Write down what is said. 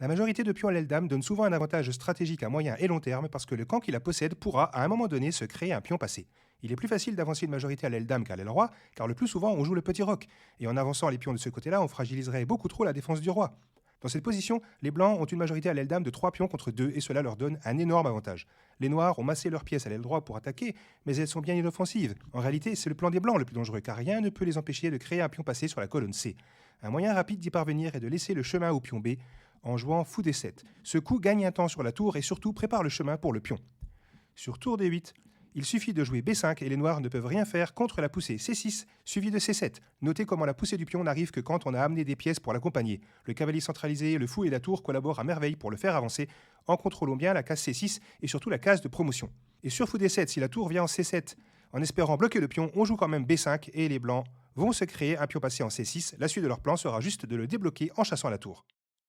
La majorité de pions à l'aile dame donne souvent un avantage stratégique à moyen et long terme parce que le camp qui la possède pourra, à un moment donné, se créer un pion passé. Il est plus facile d'avancer une majorité à l'aile dame qu'à l'aile roi, car le plus souvent on joue le petit roc, et en avançant les pions de ce côté-là, on fragiliserait beaucoup trop la défense du roi. Dans cette position, les blancs ont une majorité à l'aile dame de 3 pions contre 2, et cela leur donne un énorme avantage. Les noirs ont massé leurs pièces à l'aile droite pour attaquer, mais elles sont bien inoffensives. En réalité, c'est le plan des blancs le plus dangereux, car rien ne peut les empêcher de créer un pion passé sur la colonne C. Un moyen rapide d'y parvenir est de laisser le chemin au pion B en jouant fou D7. Ce coup gagne un temps sur la tour et surtout prépare le chemin pour le pion. Sur tour D8, il suffit de jouer B5 et les noirs ne peuvent rien faire contre la poussée C6 suivie de C7. Notez comment la poussée du pion n'arrive que quand on a amené des pièces pour l'accompagner. Le cavalier centralisé, le fou et la tour collaborent à merveille pour le faire avancer en contrôlant bien la case C6 et surtout la case de promotion. Et sur fou D7, si la tour vient en C7 en espérant bloquer le pion, on joue quand même B5 et les blancs vont se créer un pion passé en C6. La suite de leur plan sera juste de le débloquer en chassant la tour.